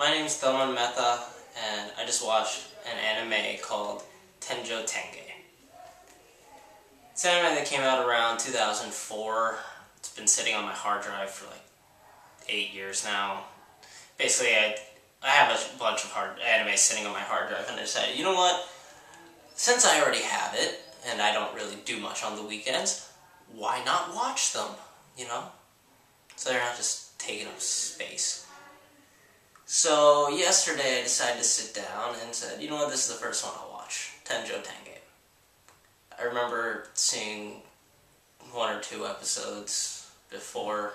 My name is Thelman Mehta, and I just watched an anime called Tenjho Tenge. It's an anime that came out around 2004. It's been sitting on my hard drive for like 8 years now. Basically, I have a bunch of anime sitting on my hard drive, and I decided, you know what? Since I already have it, and I don't really do much on the weekends, why not watch them, you know? So they're not just taking up space. So yesterday I decided to sit down and said, you know what, this is the first one I'll watch, Tenjho Tenge. I remember seeing 1 or 2 episodes before,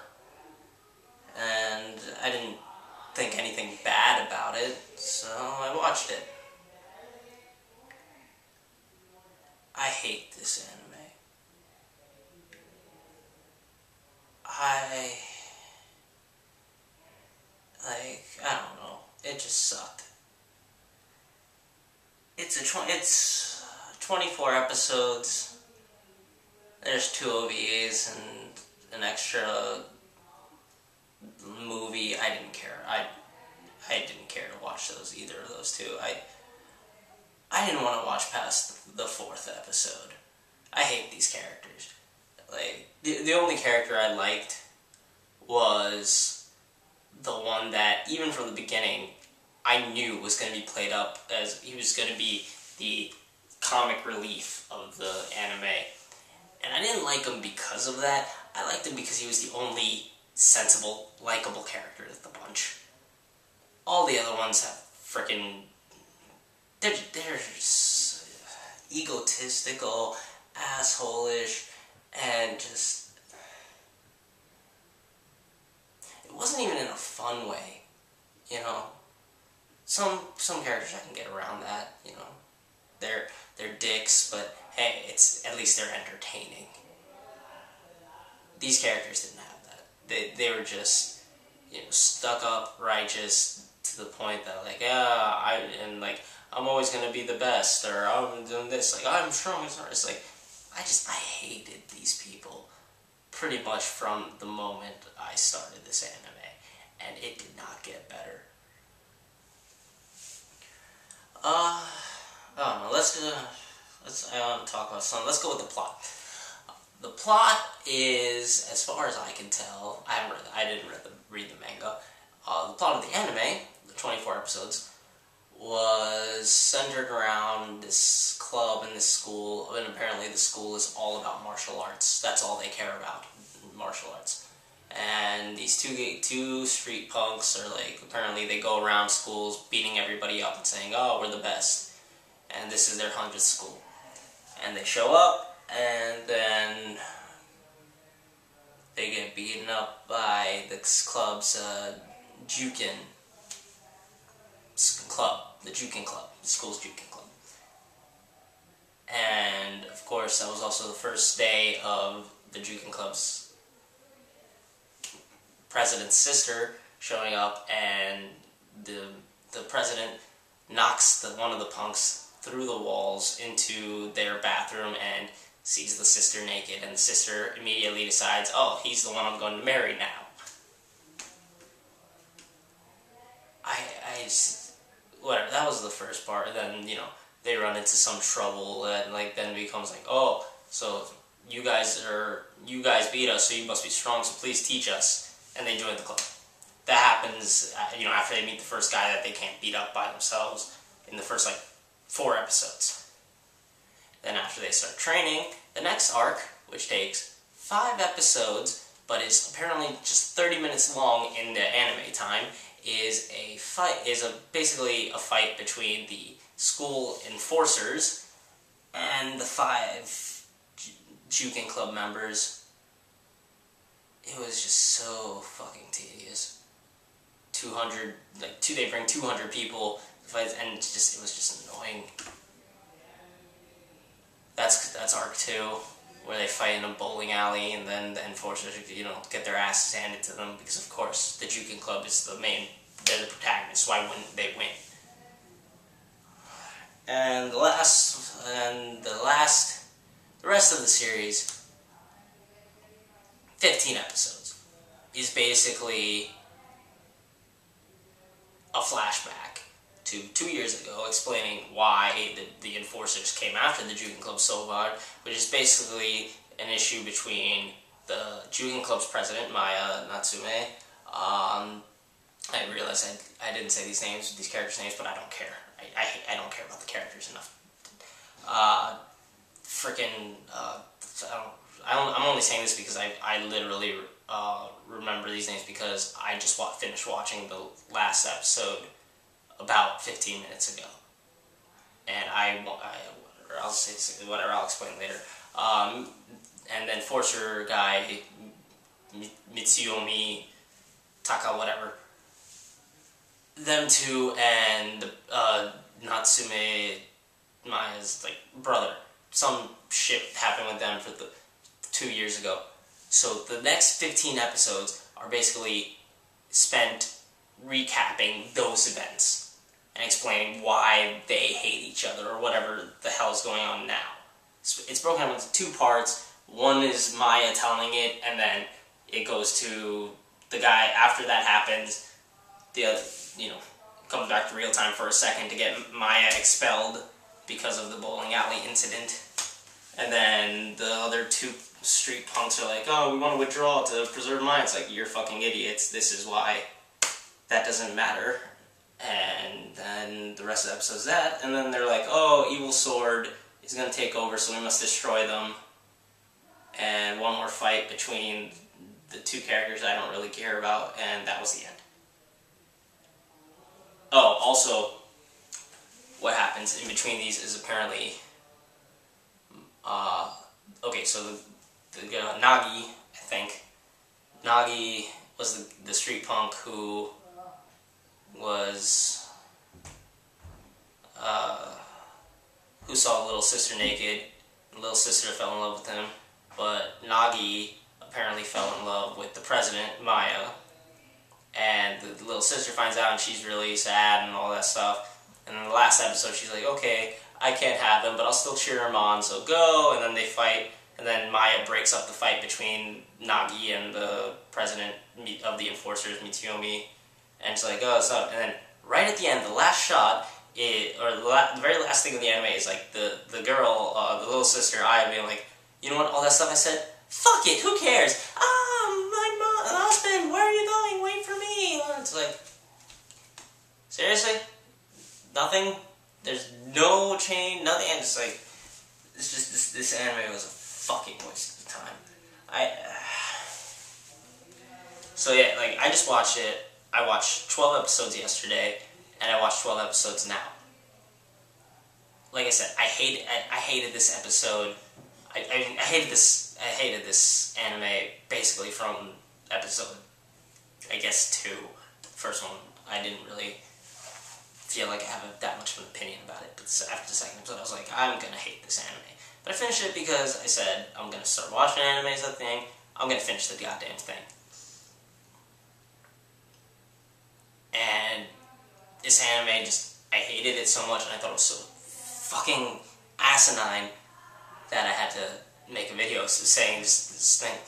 and I didn't think anything bad about it, so I watched it. I hate this anime. I don't know. It just sucked. It's 24 episodes. There's 2 OVAs and an extra movie. I didn't care. I didn't care to watch either of those 2. I didn't want to watch past the 4th episode. I hate these characters. Like, the only character I liked was the one that, even from the beginning, I knew was going to be played up as he was going to be the comic relief of the anime. And I didn't like him because of that. I liked him because he was the only sensible, likable character of the bunch. All the other ones have frickin'... They're just egotistical, asshole-ish, and just... It wasn't even in a fun way, you know? Some characters I can get around that, you know? They're dicks, but hey, at least they're entertaining. These characters didn't have that. They were just, you know, stuck up, righteous, to the point that like, I'm always gonna be the best, or I'm doing this, like, I'm strong. It's like, I hated these people pretty much from the moment I started this anime, and it did not get better. I don't know, I want to talk about something. Let's go with the plot. The plot is, as far as I can tell, I didn't read the manga. The plot of the anime, the 24 episodes, was centered around this club and this school, and apparently the school is all about martial arts. That's all they care about, martial arts. And these two street punks are like, apparently they go around schools beating everybody up and saying, oh, we're the best. And this is their 100th school. And they show up, and then they get beaten up by the club's Jukin club, the Jukin club, the school's Jukin club. And of course, that was also the first day of the Jukin club's president's sister showing up, and the president knocks one of the punks through the walls into their bathroom and sees the sister naked, and the sister immediately decides, oh, he's the one I'm going to marry now. Whatever, that was the first part, and then, you know, they run into some trouble, and like then it becomes like, oh, so you guys beat us, so you must be strong, so please teach us, and they join the club. That happens, you know, after they meet the first guy that they can't beat up by themselves in the first, like, 4 episodes. Then after they start training, the next arc, which takes 5 episodes, but is apparently just 30 minutes long in the anime time, is basically a fight between the school enforcers and the 5 Jukin club members. It was just so fucking tedious. They bring 200 people to fight, and it was just annoying. That's arc 2, where they fight in a bowling alley, and then the enforcers, you know, get their asses handed to them, because of course the Jukin club is they're the protagonists, why wouldn't they win? And the rest of the series, 15 episodes, is basically a flashback to 2 years ago, explaining why the enforcers came after the Jugging Club so hard, which is basically an issue between the Jugging Club's president, Maya Natsume. I realize I didn't say these characters' names, but I don't care. I don't care about the characters enough. I'm only saying this because I literally remember these names because I just finished watching the last episode about 15 minutes ago, and I'll say whatever. I'll explain later. And then Forcer guy Mitsuyomi Taka, whatever. Them two and Natsume Maya's like brother. Some shit happened with them for 2 years ago. So the next 15 episodes are basically spent recapping those events and explaining why they hate each other or whatever the hell is going on now. It's broken up into 2 parts. One is Maya telling it, and then it goes to the guy after that happens. Comes back to real time for a second to get Maya expelled because of the bowling alley incident. And then the other 2 street punks are like, oh, we want to withdraw to preserve Maya. It's like, you're fucking idiots. This is why that doesn't matter. And then the rest of the episode is that. And then they're like, oh, Evil Sword is going to take over, so we must destroy them. And one more fight between the 2 characters I don't really care about, and that was the end. Oh, also, what happens in between these is apparently, okay, so the Nagi, I think, Nagi was the street punk who was, who saw Little Sister naked, and Little Sister fell in love with him, but Nagi apparently fell in love with the president, Maya, and the Little Sister finds out and she's really sad and all that stuff, and in the last episode she's like, okay, I can't have them, but I'll still cheer him on, so go, and then they fight, and then Maya breaks up the fight between Nagi and the president of the enforcers, Mitsuyomi, and it's like, oh, what's up? And then right at the end, the last shot, the very last thing of the anime is like the girl, the Little Sister, Aya being like, you know what, all that stuff I said, fuck it, who cares? My husband, where are you going? Wait for me. And it's like, seriously? Nothing? There's no change, nothing, and it's like, it's just, this anime was a fucking waste of time. So yeah, like, I just watched it. I watched 12 episodes yesterday, and I watched 12 episodes now. Like I said, I hated this episode. I hated this anime basically from episode, I guess, 2. The first one, I didn't really feel like I have that much of an opinion about it, but after the second episode, I was like, I'm gonna hate this anime. But I finished it because I said, I'm gonna start watching anime as a thing, I'm gonna finish the goddamn thing. And this anime I hated it so much, and I thought it was so fucking asinine that I had to make a video saying this thing.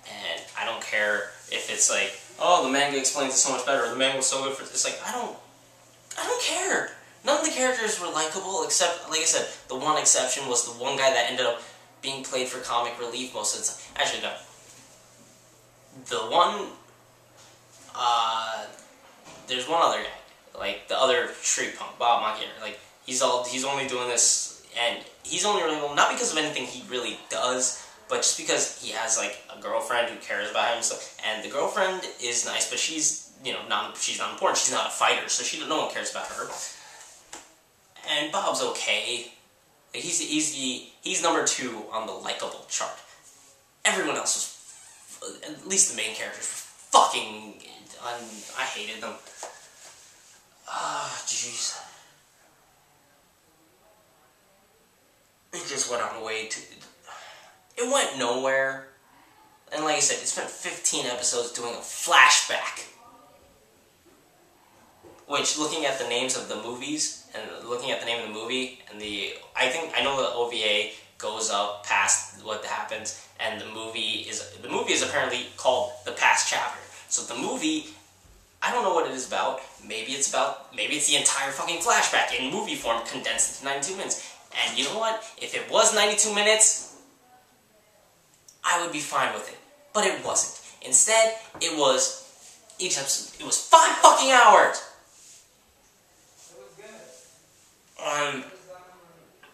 And I don't care if it's like, oh, the manga explains it so much better, or the manga was so good for this. It's like, I don't care. None of the characters were likable, except, like I said, the one exception was the one guy that ended up being played for comic relief most of the time. Actually, no. The one, there's one other guy, like the other street punk, Bob Maguire. Like, he's only doing this, and he's only really, not because of anything he really does, but just because he has, like, a girlfriend who cares about him and stuff. And the girlfriend is nice, but she's, she's not important. She's not a fighter, so no one cares about her. And Bob's okay. Like, he's number 2 on the likable chart. Everyone else was, at least the main characters, were fucking, I hated them. Jeez. It just went on way too... It went nowhere. And like I said, it spent 15 episodes doing a flashback. Which, looking at the names of the movies, and looking at the name of the movie, and I know the OVA goes up past what happens, and the movie is apparently called The Past Chapter. So the movie, I don't know what it is about. Maybe it's the entire fucking flashback in movie form condensed into 92 minutes. And you know what? If it was 92 minutes, I would be fine with it. But it wasn't. Instead, it was, each episode, it was 5 fucking hours!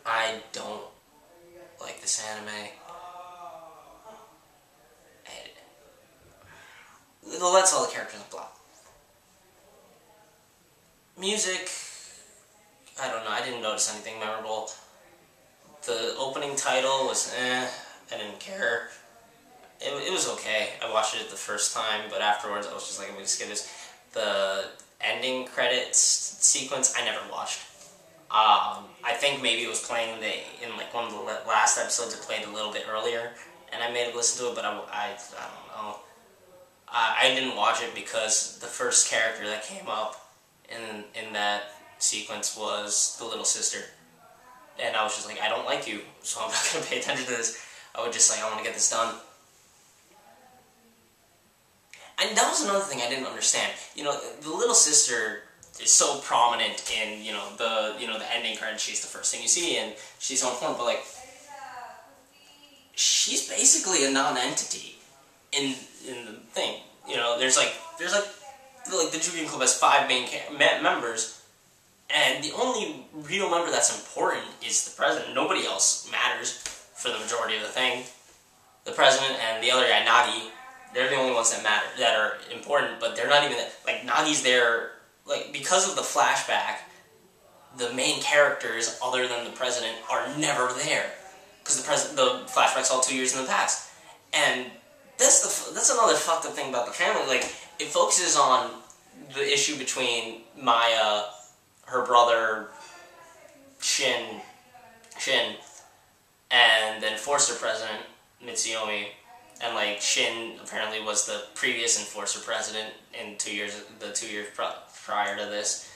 I don't like this anime. That's all the characters and plot. Music, I don't know, I didn't notice anything memorable. The opening title was I didn't care. It was okay. I watched it the first time, but afterwards I was just like, I'm gonna skip this. The ending credits sequence, I never watched. I think maybe it was playing in like one of the last episodes. It played a little bit earlier, and I made it listen to it. But I don't know. I didn't watch it because the first character that came up in that sequence was the little sister, and I was just like, I don't like you, so I'm not gonna pay attention to this. I would just like, I want to get this done. And that was another thing I didn't understand. You know, the little sister is so prominent in the ending credits. She's the first thing you see, and she's so important. But like, she's basically a non-entity in the thing. You know, there's like the Jubilee Club has 5 main members, and the only real member that's important is the president. Nobody else matters for the majority of the thing. The president and the other guy, Nagi, they're the only ones that matter, that are important. But they're not even like Nagi's there. Like, because of the flashback, the main characters, other than the president, are never there. Because the flashback's all 2 years in the past. And that's another fucked up thing about the family. Like, it focuses on the issue between Maya, her brother, Shin, and then Enforcer President, Mitsuyomi. And, like, Shin apparently was the previous Enforcer President in the 2 years prior to this,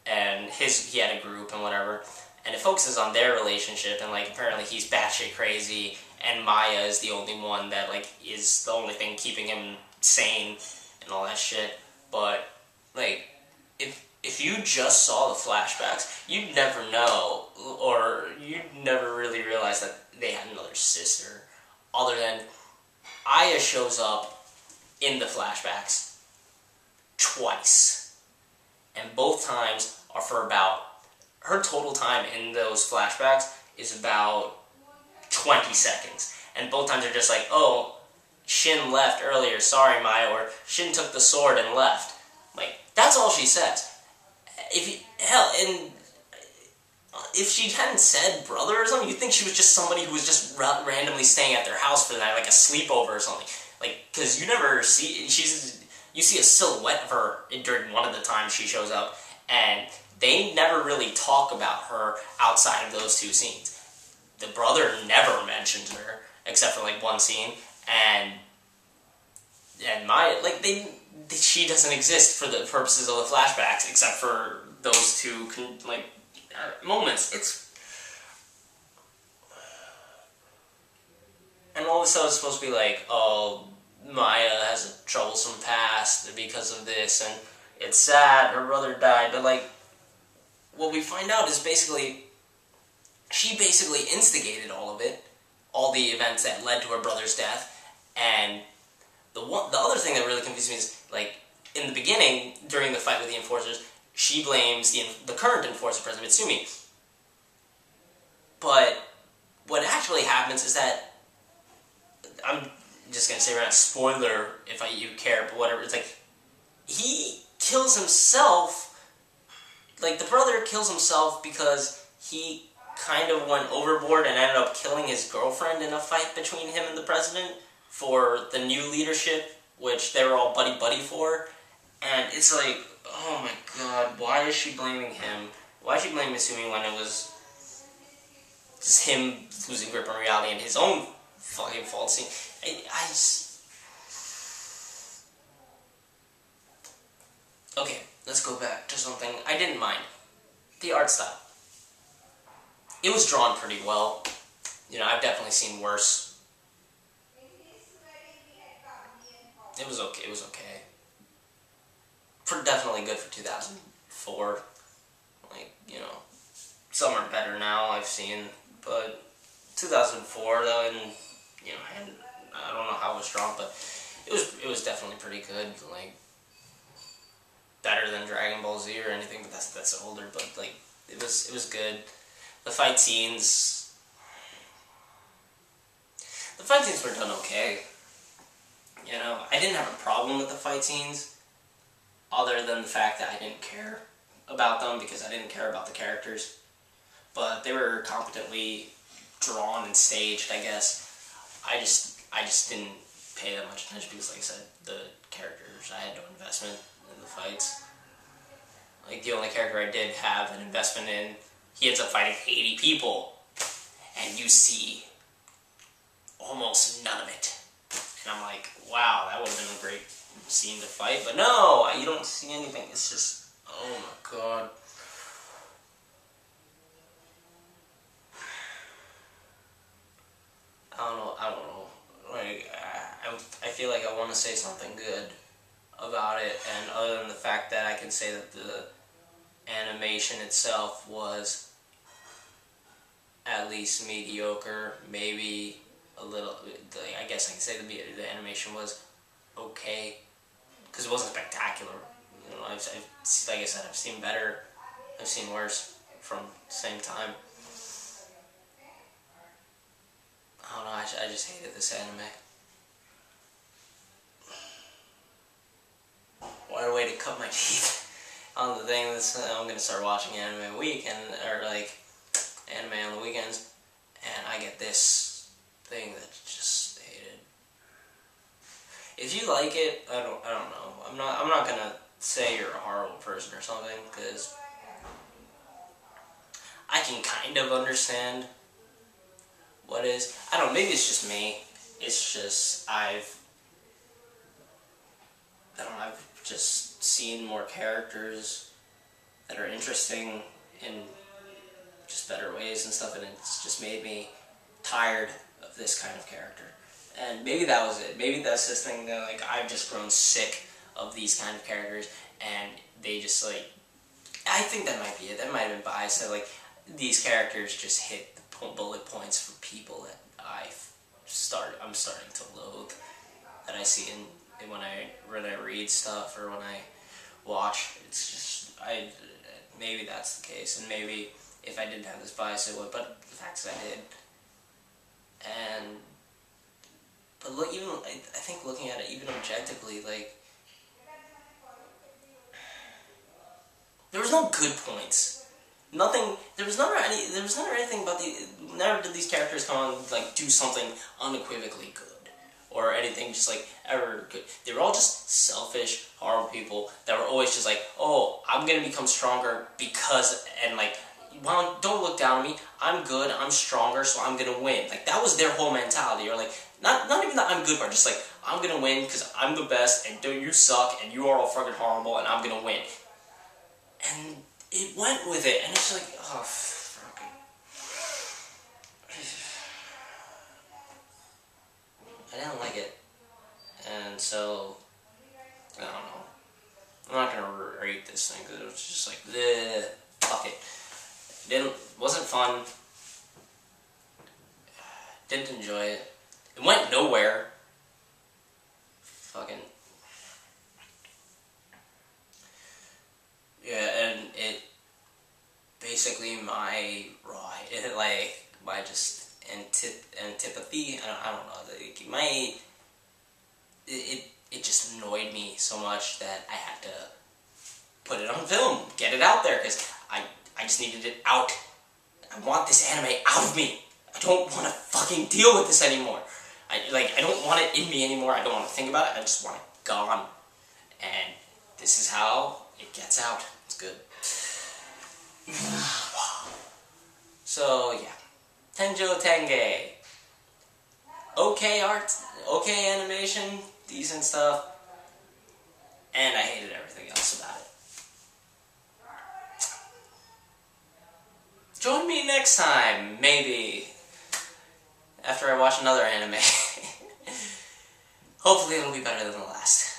and he had a group and whatever, and it focuses on their relationship, and like apparently he's batshit crazy, and Maya is the only one that like is the only thing keeping him sane and all that shit. But like, if you just saw the flashbacks, you'd never know, or you'd never really realize that they had another sister, other than Aya shows up in the flashbacks twice. And both times are for about, her total time in those flashbacks is about 20 seconds. And both times are just like, oh, Shin left earlier, sorry Maya, or Shin took the sword and left. Like, that's all she says. If she hadn't said brother or something, you'd think she was just somebody who was just randomly staying at their house for the night, like a sleepover or something. Like, because you never see, you see a silhouette of her during one of the times she shows up, and they never really talk about her outside of those 2 scenes. The brother never mentions her, except for like one scene, and Maya, like, she doesn't exist for the purposes of the flashbacks, except for those 2 moments. And all this stuff is supposed to be like, oh, Maya has a troublesome past because of this, and it's sad, her brother died, but like, what we find out is she basically instigated all of it, all the events that led to her brother's death, and the other thing that really confused me is, like, in the beginning, during the fight with the Enforcers, she blames the current Enforcer, President Mitsumi. But what actually happens is that, I'm just going to say right now, spoiler if you care, but whatever, it's like, he kills himself, like, the brother kills himself because he kind of went overboard and ended up killing his girlfriend in a fight between him and the president for the new leadership, which they were all buddy-buddy for, and it's like, oh my god, why is she blaming him? Why is she blaming Mitsumi when it was just him losing grip on reality and his own fucking fault scene? I just... Okay, let's go back to something I didn't mind. The art style. It was drawn pretty well. You know, I've definitely seen worse. It was okay. definitely good for 2004. Like, you know, some are better now, I've seen, but 2004, though, and, you know, and I don't know how it was strong, but it was definitely pretty good, like, better than Dragon Ball Z or anything, but that's older, but, like, it was good. The fight scenes were done okay. You know, I didn't have a problem with the fight scenes, other than the fact that I didn't care about them because I didn't care about the characters. But they were competently drawn and staged, I guess. I just didn't pay that much attention because, like I said, the characters, I had no investment in the fights. Like, the only character I did have an investment in, he ends up fighting 80 people, and you see almost none of it. And I'm like, wow, that would have been a great scene to fight, but no, you don't see anything. It's just, oh my god. I don't know. Like, I feel like I want to say something good about it, and other than the fact that I can say that the animation itself was at least mediocre, maybe a little, I guess I can say the animation was okay, because it wasn't spectacular. You know, like I said, I've seen better, I've seen worse from the same time. I don't know, I just hated this anime. What a way to cut my teeth on the thing. I'm gonna start watching anime a week, or like anime on the weekends, and I get this thing that just hated. If you like it, I don't know. I'm not gonna say you're a horrible person or something, because I can kind of understand what is. I don't know, maybe it's just me. It's just I've just seen more characters that are interesting in just better ways and stuff, and it's just made me tired of this kind of character. And maybe that was it. Maybe that's this thing that, like, I've just grown sick of these kind of characters, and they just, like, I think that might be it. That might have been biased. That, like, these characters just hit the bullet points for people that I'm starting to loathe, that I see in when I read stuff or when I watch. It's just, maybe that's the case, and maybe if I didn't have this bias it would, but the fact is I did. But look, even, I think looking at it even objectively, like, there was no good points. Nothing. There was never anything about never did these characters come on, like, do something unequivocally good, or anything just, like, ever good. They were all just selfish, horrible people that were always just like, oh, I'm gonna become stronger because, and, like, well, don't look down on me. I'm good. I'm stronger, so I'm gonna win. Like, that was their whole mentality. Or, like, not even that I'm good part, just like, I'm gonna win because I'm the best, and you suck, and you are all fucking horrible, and I'm gonna win. And it went with it, and it's like, oh, fucking. I didn't like it, and so I don't know. I'm not gonna rate this thing because it was just like, bleh, fuck it. Wasn't fun. Didn't enjoy it. It went nowhere. Fucking. Yeah, and it basically my just antipathy. I don't know. It just annoyed me so much that I had to put it on film, get it out there, because I just needed it out. I want this anime out of me. I don't want to fucking deal with this anymore. I don't want it in me anymore. I don't want to think about it. I just want it gone. And this is how it gets out. It's good. So, yeah. Tenjho Tenge. Okay art, okay animation, decent stuff. And I hated everything else about it. Join me next time, maybe, after I watch another anime. Hopefully it'll be better than the last.